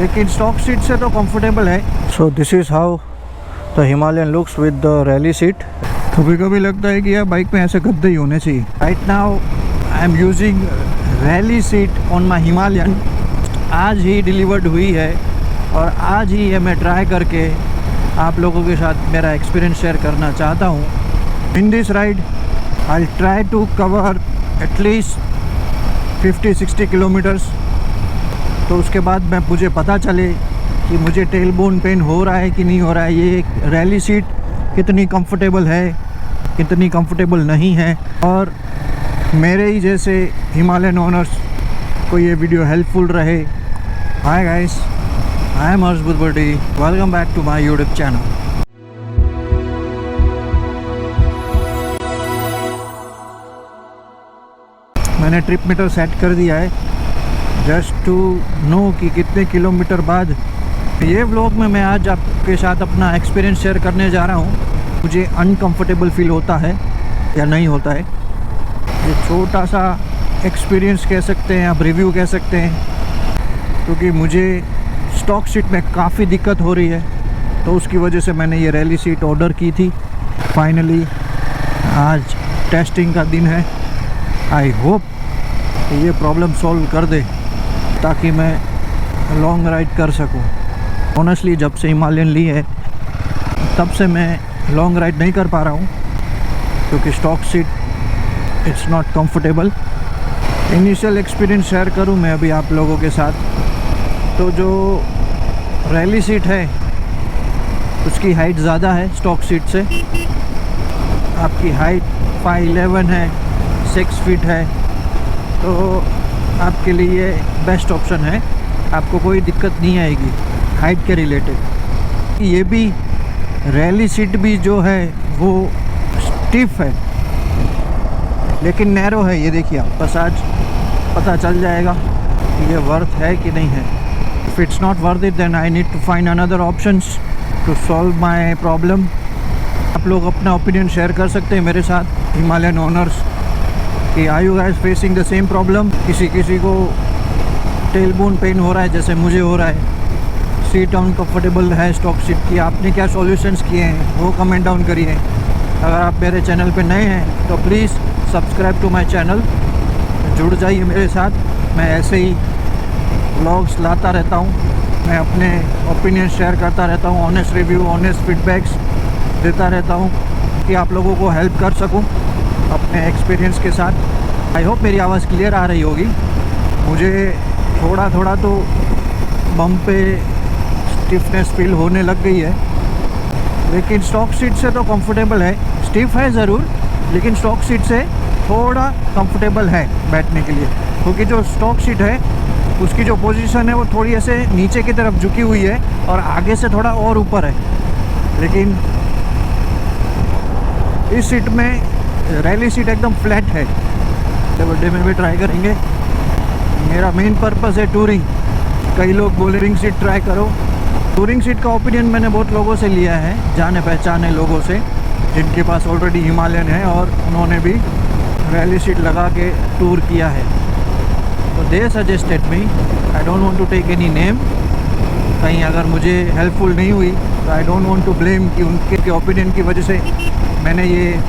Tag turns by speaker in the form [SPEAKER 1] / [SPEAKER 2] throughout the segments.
[SPEAKER 1] लेकिन stock seat से तो कंफर्टेबल है। सो this is how the Himalayan looks with the rally seat. कभी कभी लगता है कि यार बाइक में ऐसे गद्दे ही होने चाहिए। Right now I am using rally seat on my Himalayan. आज ही डिलीवर्ड हुई है और आज ही ये मैं ट्राई करके आप लोगों के साथ मेरा एक्सपीरियंस शेयर करना चाहता हूँ। In this ride I will try to cover at least 50-60 kilometres. तो उसके बाद मुझे पता चले कि मुझे टेल बोन पेन हो रहा है कि नहीं हो रहा है, ये रैली सीट कितनी कंफर्टेबल है, कितनी कंफर्टेबल नहीं है, और मेरे ही जैसे हिमालयन ओनर्स को ये वीडियो हेल्पफुल रहे। Hi guys, I am Harsh बुद्धबर्डी, welcome back to my YouTube channel. मैंने ट्रिप मीटर सेट कर दिया है जस्ट टू नो कि कितने किलोमीटर बाद। ये व्लॉग में मैं आज आपके साथ अपना एक्सपीरियंस शेयर करने जा रहा हूँ। मुझे अनकंफर्टेबल फील होता है या नहीं होता है, ये छोटा सा एक्सपीरियंस कह सकते हैं, आप रिव्यू कह सकते हैं, क्योंकि मुझे स्टॉक सीट में काफ़ी दिक्कत हो रही है। तो उसकी वजह से मैंने ये रैली सीट ऑर्डर की थी। फाइनली आज टेस्टिंग का दिन है। आई होप ये प्रॉब्लम सॉल्व कर दे ताकि मैं लॉन्ग राइड कर सकूं। ऑनेस्टली जब से हिमालयन ली है तब से मैं लॉन्ग राइड नहीं कर पा रहा हूं, क्योंकि stock seat it's not comfortable. Initial experience share करूं मैं अभी आप लोगों के साथ। तो जो रैली सीट है उसकी हाइट ज़्यादा है स्टॉक सीट से। आपकी हाइट 5'11" है, 6 फीट है, तो आपके लिए बेस्ट ऑप्शन है। आपको कोई दिक्कत नहीं आएगी हाइट के रिलेटेड। ये भी रैली सीट भी जो है वो स्टिफ है लेकिन नैरो है। ये देखिए आप, बस आज पता चल जाएगा कि ये वर्थ है कि नहीं है। If it's not worth it then I need to find another options to solve my problem. आप लोग अपना ओपिनियन शेयर कर सकते हैं मेरे साथ, हिमालयन ओनर्स, कि are you guys facing the same problem. किसी को टेल बोन पेन हो रहा है जैसे मुझे हो रहा है, सीट अनकंफर्टेबल है स्टॉक सीट की। आपने क्या सॉल्यूशंस किए हैं वो कमेंट डाउन करिए। अगर आप मेरे चैनल पे नए हैं तो please subscribe to my channel, जुड़ जाइए मेरे साथ। मैं ऐसे ही व्लॉग्स लाता रहता हूँ, मैं अपने ओपिनियन शेयर करता रहता हूँ, ऑनेस्ट रिव्यू, ऑनेस्ट फीडबैक्स देता रहता हूँ कि आप लोगों को हेल्प कर सकूँ अपने एक्सपीरियंस के साथ। आई होप मेरी आवाज़ क्लियर आ रही होगी। मुझे थोड़ा थोड़ा तो बम पे स्टिफनेस फील होने लग गई है, लेकिन स्टॉक सीट से तो कंफर्टेबल है। स्टिफ है ज़रूर, लेकिन स्टॉक सीट से थोड़ा कंफर्टेबल है बैठने के लिए, क्योंकि जो स्टॉक सीट है उसकी जो पोजीशन है वो थोड़ी ऐसे नीचे की तरफ झुकी हुई है और आगे से थोड़ा और ऊपर है। लेकिन इस सीट में रैली सीट एकदम फ्लैट है। बर्थडे में भी ट्राई करेंगे। मेरा मेन पर्पस है टूरिंग। कई लोग बोले टूरिंग सीट ट्राई करो। टूरिंग सीट का ओपिनियन मैंने बहुत लोगों से लिया है, जाने पहचाने लोगों से जिनके पास ऑलरेडी हिमालयन है और उन्होंने भी रैली सीट लगा के टूर किया है। तो they suggested me, I don't want to take any name. कहीं अगर मुझे हेल्पफुल नहीं हुई तो I don't want to blame कि उनके ओपिनियन की वजह से मैंने ये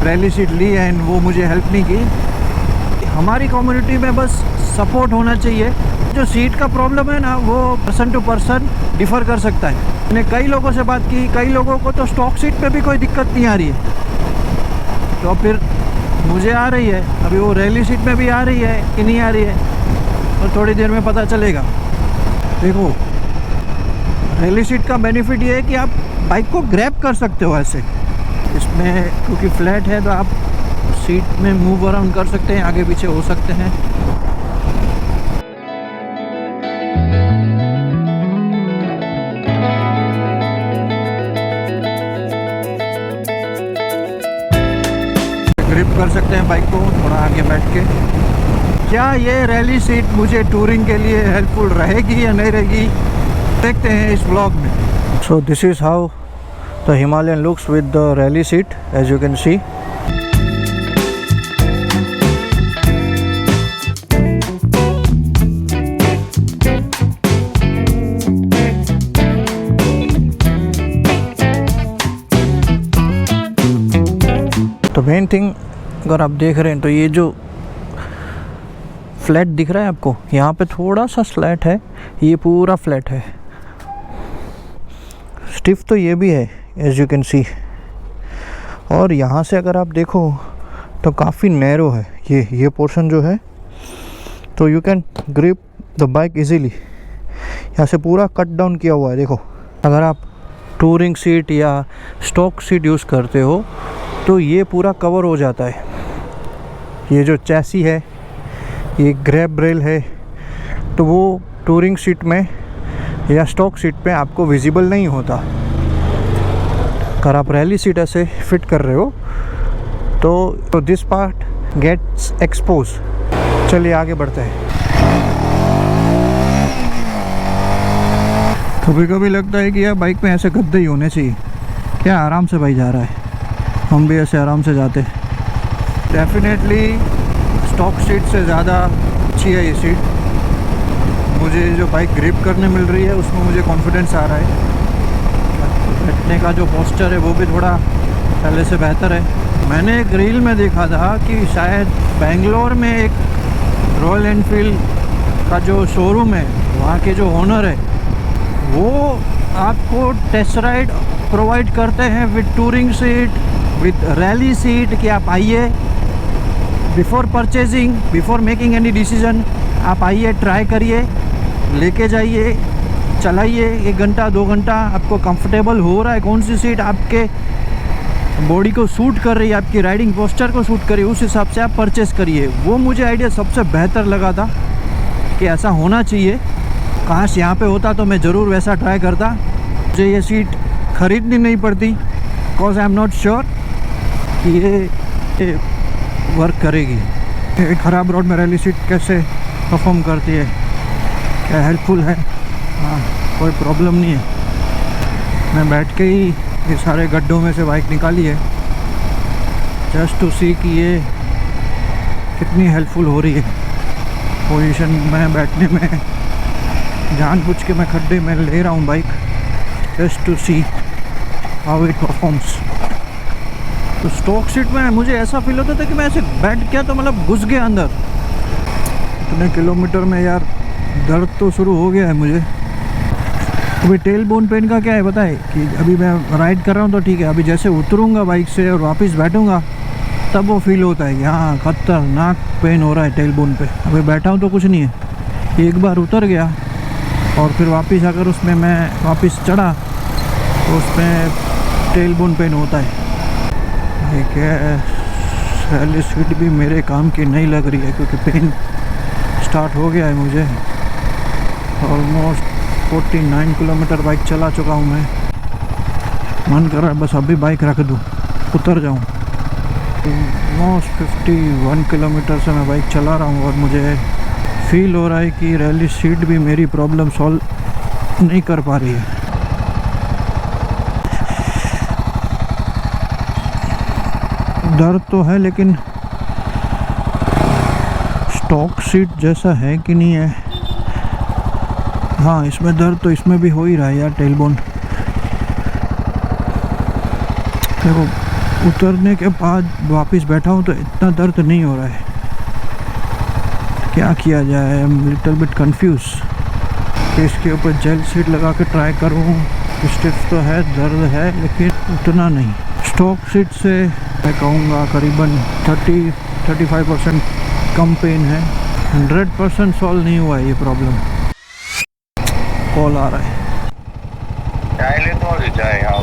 [SPEAKER 1] रैली सीट ली है एंड वो मुझे हेल्प नहीं की। हमारी कम्युनिटी में बस सपोर्ट होना चाहिए। जो सीट का प्रॉब्लम है ना वो पर्सन टू पर्सन डिफ़र कर सकता है। मैंने कई लोगों से बात की, कई लोगों को तो स्टॉक सीट पे भी कोई दिक्कत नहीं आ रही है, तो फिर मुझे आ रही है। अभी वो रैली सीट में भी आ रही है कि नहीं आ रही है तो थोड़ी देर में पता चलेगा। देखो, रैली सीट का बेनिफिट ये है कि आप बाइक को ग्रैब कर सकते हो ऐसे। इसमें क्योंकि फ्लैट है तो आप सीट में मूव अराउंड कर सकते हैं, आगे पीछे हो सकते हैं। ग्रिप कर सकते हैं बाइक को थोड़ा आगे बैठ के। क्या ये रैली सीट मुझे टूरिंग के लिए हेल्पफुल रहेगी या नहीं रहेगी, देखते हैं इस व्लॉग में। So this is how the Himalayan looks with the rally seat, as you can see. Interesting thing अगर आप देख रहे हैं तो ये जो फ्लैट दिख रहा है आपको, यहाँ पे थोड़ा सा स्लैट है, ये पूरा फ्लैट है। स्टिफ तो ये भी है एज यू कैन सी। और यहाँ से अगर आप देखो तो काफ़ी नैरो है ये पोर्शन जो है, तो you can grip the bike easily. यहाँ से पूरा कट डाउन किया हुआ है। देखो, अगर आप टूरिंग सीट या स्टॉक सीट यूज़ करते हो तो ये पूरा कवर हो जाता है। ये जो चैसी है, ये ग्रैब रेल है, तो वो टूरिंग सीट में या स्टॉक सीट पे आपको विजिबल नहीं होता। अगर आप रैली सीट ऐसे फिट कर रहे हो तो दिस पार्ट गेट्स एक्सपोज। चलिए आगे बढ़ते हैं। कभी कभी लगता है कि यार बाइक में ऐसे गद्दे ही होने चाहिए, क्या आराम से भाई जा रहा है, हम भी ऐसे आराम से जाते। डेफिनेटली स्टॉक सीट से ज़्यादा अच्छी है ये सीट। मुझे जो बाइक ग्रिप करने मिल रही है उसमें मुझे कॉन्फिडेंस आ रहा है। बैठने का जो पोस्चर है वो भी थोड़ा पहले से बेहतर है। मैंने एक रील में देखा था कि शायद बेंगलोर में एक रॉयल एनफील्ड का जो शोरूम है, वहाँ के जो ओनर है वो आपको टेस्ट राइड प्रोवाइड करते हैं with touring seat, with rally seat, कि आप आइए before purchasing, before making any decision, आप आइए, ट्राई करिए, लेके जाइए, चलाइए 1 घंटा 2 घंटा, आपको कंफर्टेबल हो रहा है, कौन सी सीट आपके बॉडी को सूट कर रही है, आपकी राइडिंग पोस्चर को सूट कर रही है, उस हिसाब से आप परचेस करिए। वो मुझे आइडिया सबसे बेहतर लगा था कि ऐसा होना चाहिए। काश यहाँ पे होता तो मैं ज़रूर वैसा ट्राई करता। मुझे ये सीट ख़रीदनी नहीं पड़ती, because I am not sure कि ये वर्क करेगी। एक ख़राब रोड में रैली सीट कैसे परफॉर्म करती है, क्या हेल्पफुल है? हाँ, कोई प्रॉब्लम नहीं है। मैं बैठ के ही ये सारे गड्ढों में से बाइक निकाली है, जस्ट टू सी कि ये कितनी हेल्पफुल हो रही है। पोजीशन में बैठने में जानबूझ के मैं खड्डे में ले रहा हूँ bike, just to see how it performs. तो स्टॉक सीट में मुझे ऐसा फील होता था कि मैं ऐसे बैठ गया तो मतलब घुस गया अंदर। इतने किलोमीटर में यार दर्द तो शुरू हो गया है मुझे। अभी टेल बोन पेन का क्या है पता है कि अभी मैं राइड कर रहा हूँ तो ठीक है, अभी जैसे उतरूँगा बाइक से और वापस बैठूँगा तब वो फील होता है कि हाँ खतरनाक पेन हो रहा है टेल बोन पे। अभी बैठा हूँ तो कुछ नहीं है, एक बार उतर गया और फिर वापस अगर उसमें मैं वापस चढ़ा तो उसमें टेल बोन पेन होता है। ठीक है, रैली सीट भी मेरे काम की नहीं लग रही है क्योंकि पेन स्टार्ट हो गया है मुझे। ऑलमोस्ट 49 किलोमीटर बाइक चला चुका हूँ मैं। मन कर रहा है बस अभी बाइक रख दूँ, उतर जाऊँ। ऑलमोस्ट 51 किलोमीटर से मैं बाइक चला रहा हूँ और मुझे फील हो रहा है कि रैली सीट भी मेरी प्रॉब्लम सॉल्व नहीं कर पा रही है। दर्द तो है लेकिन स्टॉक सीट जैसा है कि नहीं है। हाँ, इसमें दर्द तो इसमें भी हो ही रहा है यार, टेल बोन। देखो, उतरने के बाद वापस बैठा हूँ तो इतना दर्द नहीं हो रहा है। क्या किया जाए, I am little bit confuse. इसके ऊपर जेल सीट लगा के ट्राई करूँ। स्टिफ तो है, दर्द है लेकिन उतना नहीं। स्टॉक सीट से मैं कहूँगा करीबन 30-35% कम पेन है। 100% सॉल्व नहीं हुआ है ये प्रॉब्लम। कॉल आ रहा है।
[SPEAKER 2] चाय ले तो चाय यहाँ